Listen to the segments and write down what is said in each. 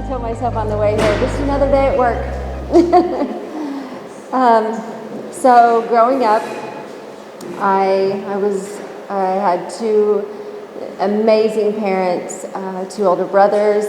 told myself on the way here, just another day at work. So growing up, I had two amazing parents, two older brothers.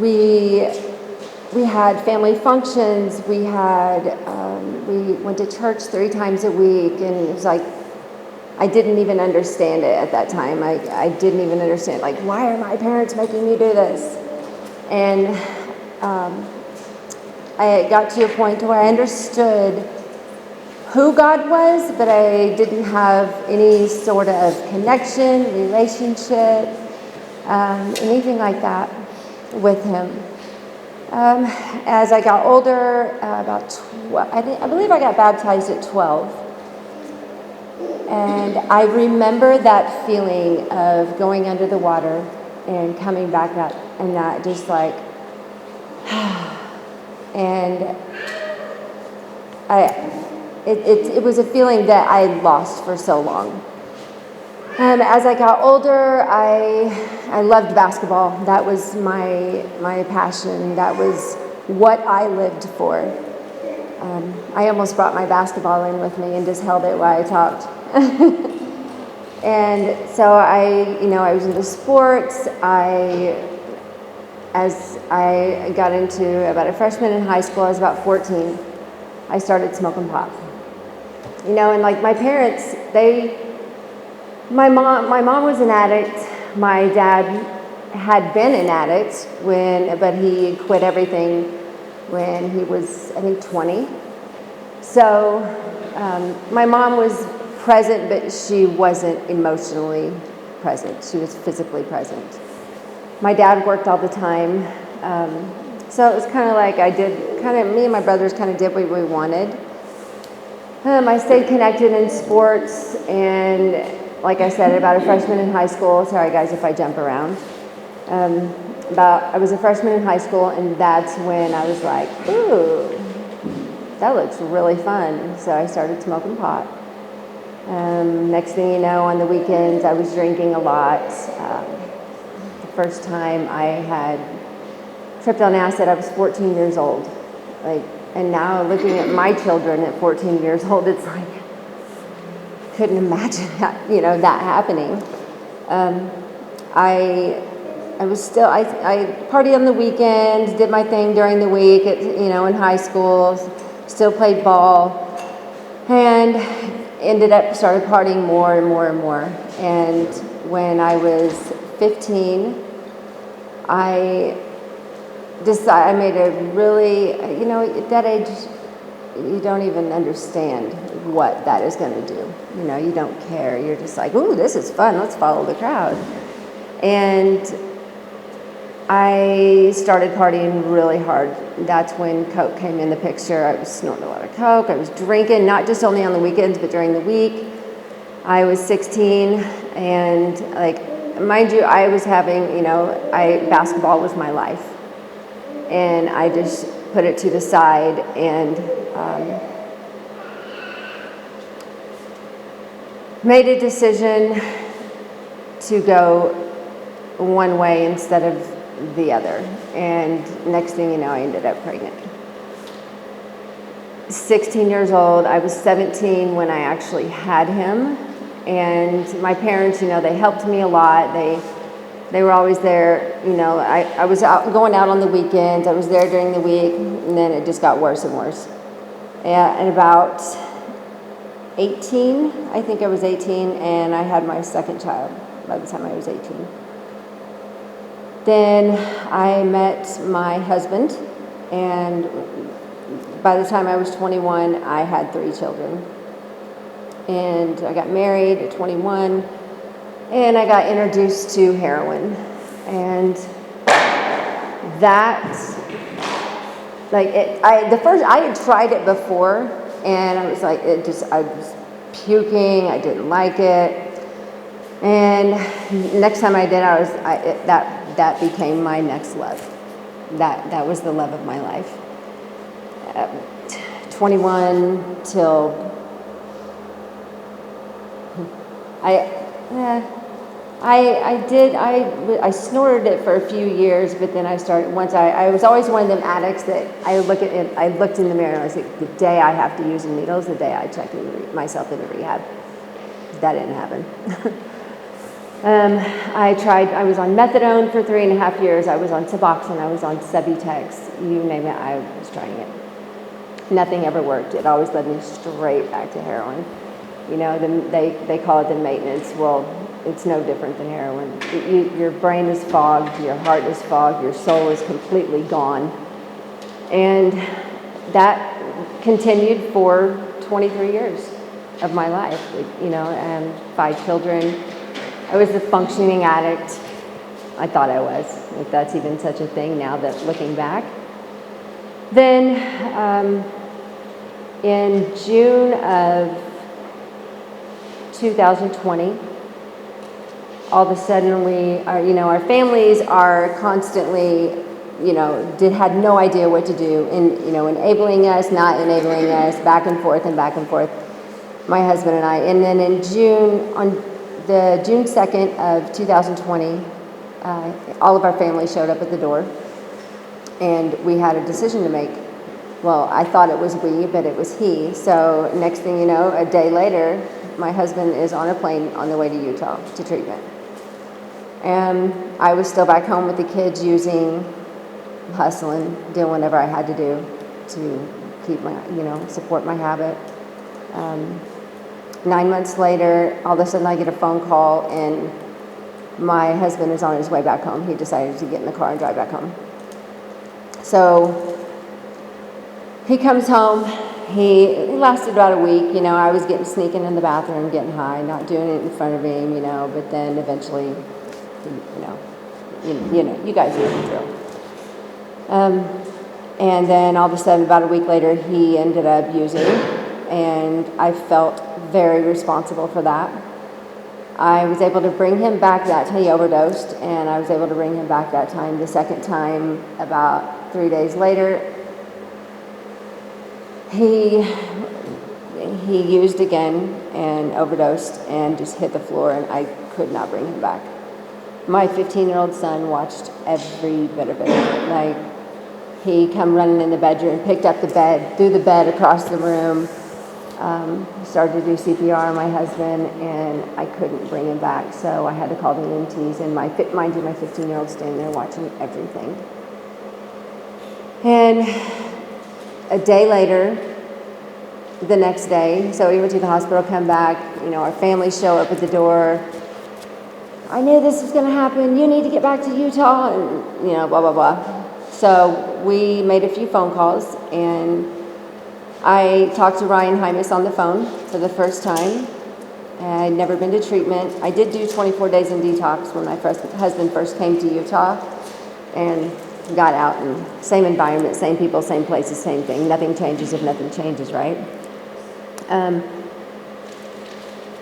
We had family functions. We went to church 3 times a week, and it was like, I didn't even understand it at that time. I didn't even understand, like, why are my parents making me do this? And I got to a point where I understood who God was, but I didn't have any sort of connection, relationship, anything like that with Him. As I got older, about 12, I believe I got baptized at 12. And I remember that feeling of going under the water and coming back up, and that just like, and it was a feeling that I lost for so long. As I got older, I loved basketball. That was my passion. That was what I lived for. I almost brought my basketball in with me and just held it while I talked. And so I was into sports. As I got into about a freshman in high school, I was about 14, I started smoking pot. And like my parents, my mom was an addict. My dad had been an addict but he quit everything when he was, I think, 20. So my mom was present, but she wasn't emotionally present. She was physically present. My dad worked all the time. So it was kind of like me and my brothers kind of did what we wanted. I stayed connected in sports, and like I said, about a freshman in high school, sorry guys if I jump around, I was a freshman in high school, and that's when I was like, ooh, that looks really fun. So I started smoking pot. Next thing you know, on the weekends, I was drinking a lot. The first time I had tripped on acid, I was 14 years old. And now looking at my children at 14 years old, it's like, couldn't imagine that, that happening. I partied on the weekends, did my thing during the week, in high school, still played ball, and started partying more and more and more. And when I was 15, I made a really, at that age, you don't even understand what that is going to do. You don't care. You're just like, ooh, this is fun. Let's follow the crowd. And I started partying really hard. That's when Coke came in the picture. I was snorting a lot of Coke. I was drinking, not just only on the weekends, but during the week. I was 16, and mind you, I was having, basketball was my life. And I just put it to the side and made a decision to go one way instead of the other. And next thing you know, I ended up pregnant. 16 years old, I was 17 when I actually had him. And my parents, they helped me a lot. They were always there. I was going out on the weekends. I was there during the week, and then it just got worse and worse. And about 18, I think I was 18, and I had my second child by the time I was 18. Then I met my husband, and by the time I was 21, I had 3 children. And I got married at 21. And I got introduced to heroin, and that, I had tried it before, and I was like, I was puking. I didn't like it, and next time I did, that became my next love. That was the love of my life. 21 till I snorted it for a few years, but then I was always one of them addicts that I looked in the mirror and I was like, the day I have to use the needles, the day I check myself into rehab. That didn't happen. I was on methadone for 3.5 years. I was on Suboxone. I was on Subutex. You name it, I was trying it. Nothing ever worked. It always led me straight back to heroin. You know, they call it the maintenance. Well, it's no different than heroin. Your brain is fogged, your heart is fogged, your soul is completely gone. And that continued for 23 years of my life. You know, and 5 children. I was a functioning addict. I thought I was, if that's even such a thing now that looking back. Then in June of 2020, all of a sudden our families are constantly, had no idea what to do, enabling us, not enabling us, back and forth, my husband and I. And then in the June 2nd of 2020, all of our family showed up at the door, and we had a decision to make. Well, I thought it was we, but it was he. So next thing you know, a day later, my husband is on a plane on the way to Utah to treatment. And I was still back home with the kids, hustling, doing whatever I had to do to keep support my habit. 9 months later, all of a sudden I get a phone call, and my husband is on his way back home. He decided to get in the car and drive back home. So he comes home. It lasted about a week. I was sneaking in the bathroom, getting high, not doing it in front of him, but then eventually, you guys know the drill. And then all of a sudden, about a week later, he ended up using, and I felt very responsible for that. I was able to bring him back that time. He overdosed, and I was able to bring him back that time. The second time, about 3 days later, he used again and overdosed and just hit the floor, and I could not bring him back. My 15-year-old son watched every bit of it. Like, he come running in the bedroom, picked up the bed, threw the bed across the room, started to do CPR on my husband, and I couldn't bring him back. So I had to call the EMTs, and my 15-year-old standing there watching everything. And a day later, the next day, so we went to the hospital, come back, our family show up at the door. I knew this was going to happen. You need to get back to Utah, and, blah, blah, blah. So we made a few phone calls, and I talked to Ryan Hymas on the phone for the first time. I'd never been to treatment. I did do 24 days in detox when my husband first came to Utah, and got out, and same environment, same people, same places, same thing. Nothing changes if nothing changes, right?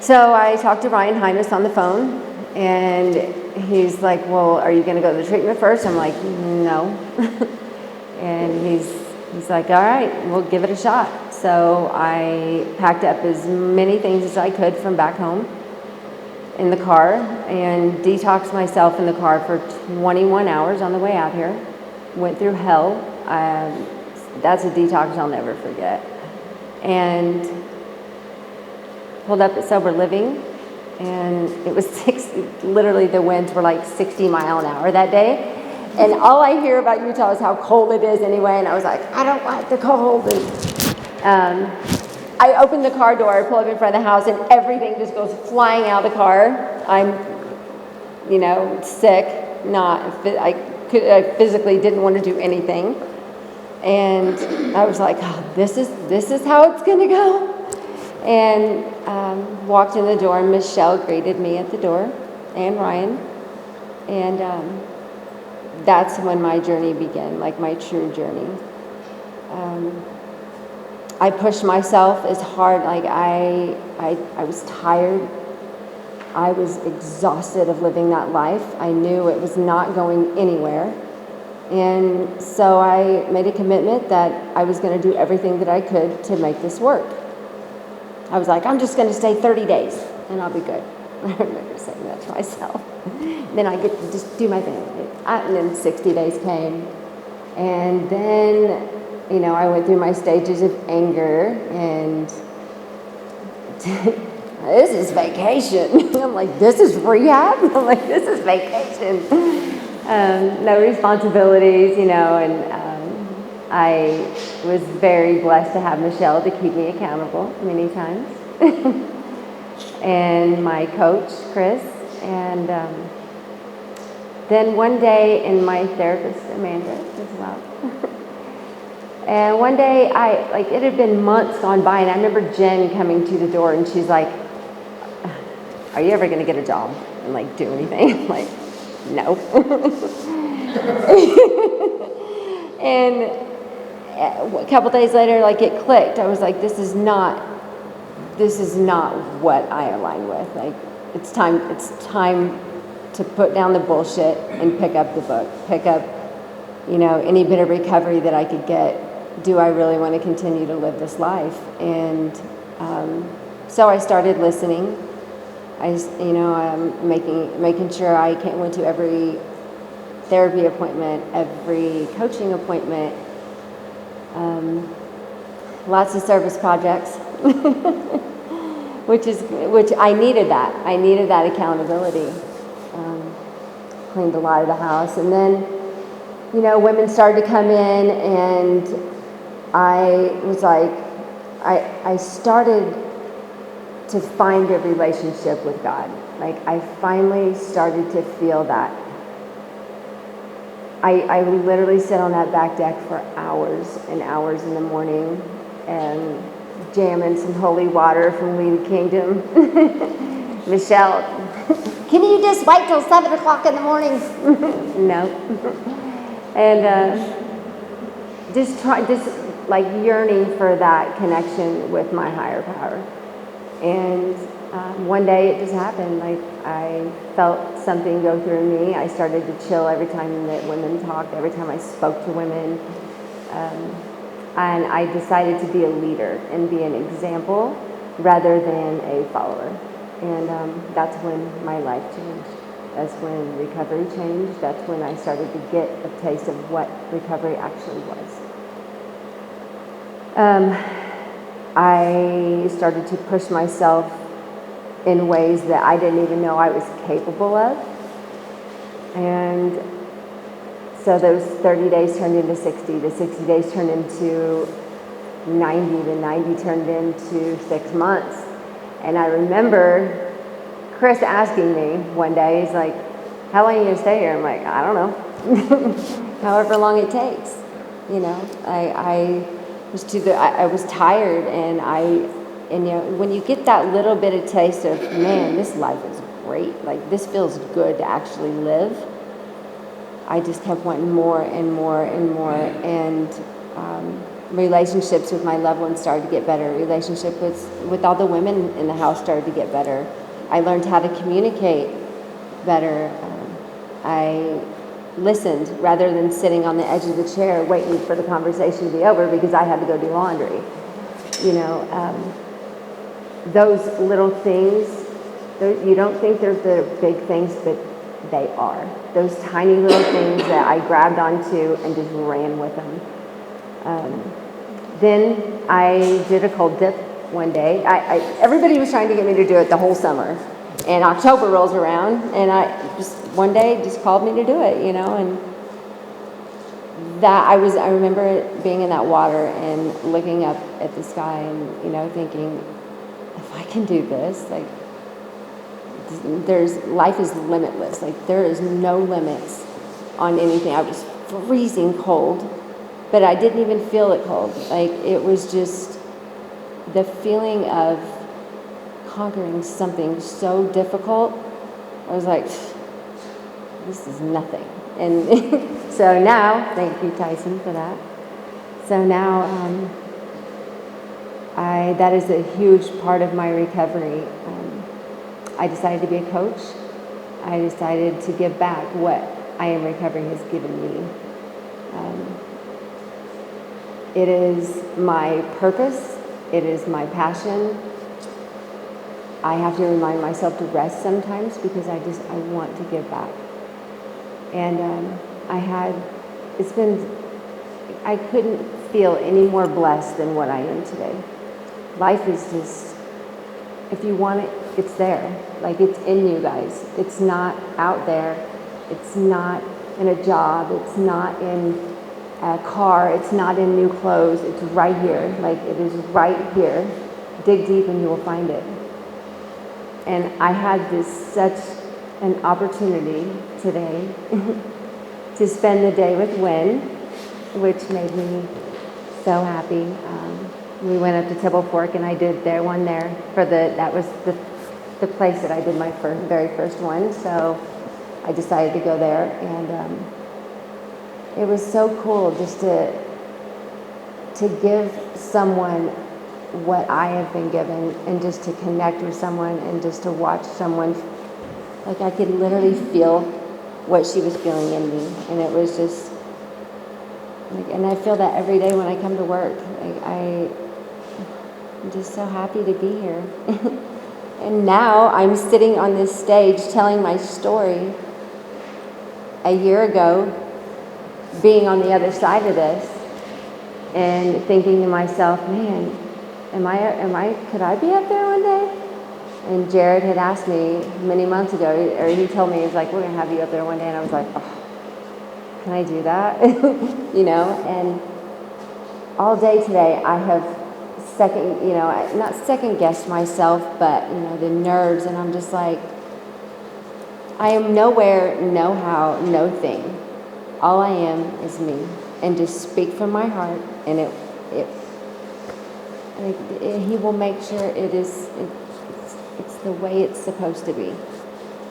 So I talked to Ryan Hymas on the phone, and he's like, well, are you going to go to the treatment first? I'm like, no. And he's like, all right, we'll give it a shot. So I packed up as many things as I could from back home in the car and detoxed myself in the car for 21 hours on the way out here. Went through hell. That's a detox I'll never forget. And pulled up at Sober Living, and it was literally the winds were like 60 mile an hour that day. And all I hear about Utah is how cold it is anyway, and I was like, I don't like the cold. And I open the car door, I pull up in front of the house, and everything just goes flying out of the car. I'm, sick, I physically didn't want to do anything. And I was like, oh, this is how it's going to go. And walked in the door, and Michelle greeted me at the door, and Ryan. And that's when my journey began, like my true journey. I pushed myself as hard, like I was tired. I was exhausted of living that life. I knew it was not going anywhere. And so I made a commitment that I was going to do everything that I could to make this work. I was like, I'm just going to stay 30 days and I'll be good. I remember saying that to myself. Then I get to just do my thing. And then 60 days came. And then, I went through my stages of anger, and this is vacation. I'm like, this is rehab? I'm like, this is vacation. No responsibilities, and I was very blessed to have Michelle to keep me accountable many times. And my coach, Chris. And then one day, and my therapist, Amanda, as well. And one day, it had been months gone by, and I remember Jen coming to the door, and she's like, are you ever going to get a job and, do anything? I'm like, no. And a couple days later, it clicked. I was like, this is not what I align with. It's time to put down the bullshit and pick up the book, pick up, any bit of recovery that I could get. Do I really want to continue to live this life? And so I started listening. Making sure I went to every therapy appointment, every coaching appointment, lots of service projects, which I needed that. I needed that accountability. Cleaned a lot of the house, and then, women started to come in, and I was like, I started to find a relationship with God. I finally started to feel that. I literally sit on that back deck for hours and hours in the morning and jamming some holy water from We the Kingdom. Michelle, can you just wait till 7 o'clock in the morning? No. And just yearning for that connection with my higher power. And one day it just happened. I felt something go through me. I started to chill every time that women talked, every time I spoke to women. And I decided to be a leader and be an example rather than a follower. And that's when my life changed. That's when recovery changed. That's when I started to get a taste of what recovery actually was. I started to push myself in ways that I didn't even know I was capable of. And so those 30 days turned into 60, the 60 days turned into 90, the 90 turned into 6 months. And I remember Chris asking me one day, he's like, how long are you going to stay here? I'm like, I don't know. However long it takes. I was tired, and when you get that little bit of taste of, man, this life is great, this feels good to actually live, I just kept wanting more and more and more, and relationships with my loved ones started to get better. Relationship with all the women in the house started to get better. I learned how to communicate better. I listened rather than sitting on the edge of the chair waiting for the conversation to be over because I had to go do laundry. Those little things, you don't think they're the big things, but they are. Those tiny little things that I grabbed onto and just ran with them. Then I did a cold dip one day. Everybody was trying to get me to do it the whole summer. And October rolls around, and one day just called me to do it, and that I remember being in that water and looking up at the sky and, thinking, if I can do this, life is limitless. There is no limits on anything. I was freezing cold, but I didn't even feel it cold. It was just the feeling of conquering something so difficult. I was like, this is nothing. And so now, thank you, Tyson, for that. So now, that is a huge part of my recovery. I decided to be a coach. I decided to give back what I Am Recovery has given me. It is my purpose. It is my passion. I have to remind myself to rest sometimes because I want to give back. And I couldn't feel any more blessed than what I am today. Life is just, if you want it, it's there. Like, it's in you guys. It's not out there. It's not in a job. It's not in a car. It's not in new clothes. It's right here. Like, it is right here. Dig deep and you will find it. And I had such an opportunity today to spend the day with Wynn, which made me so happy. We went up to Tibble Fork, and I did that was the place that I did my very first one. So I decided to go there, and it was so cool just to give someone what I have been given, and just to connect with someone, and just to watch someone. Like, I could literally feel what she was feeling in me, and it was just like, and I feel that every day when I come to work. Like, I'm just so happy to be here. And now I'm sitting on this stage telling my story. A year ago, being on the other side of this and thinking to myself, man, could I be up there one day? And Jared had asked me many months ago, or he told me, he's like, we're going to have you up there one day. And I was like, oh, can I do that? And all day today I have not second guessed myself, but, the nerves. And I'm just like, I am nowhere, no how, no thing. All I am is me. And just speak from my heart, and he will make sure it's the way it's supposed to be.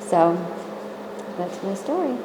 So that's my story.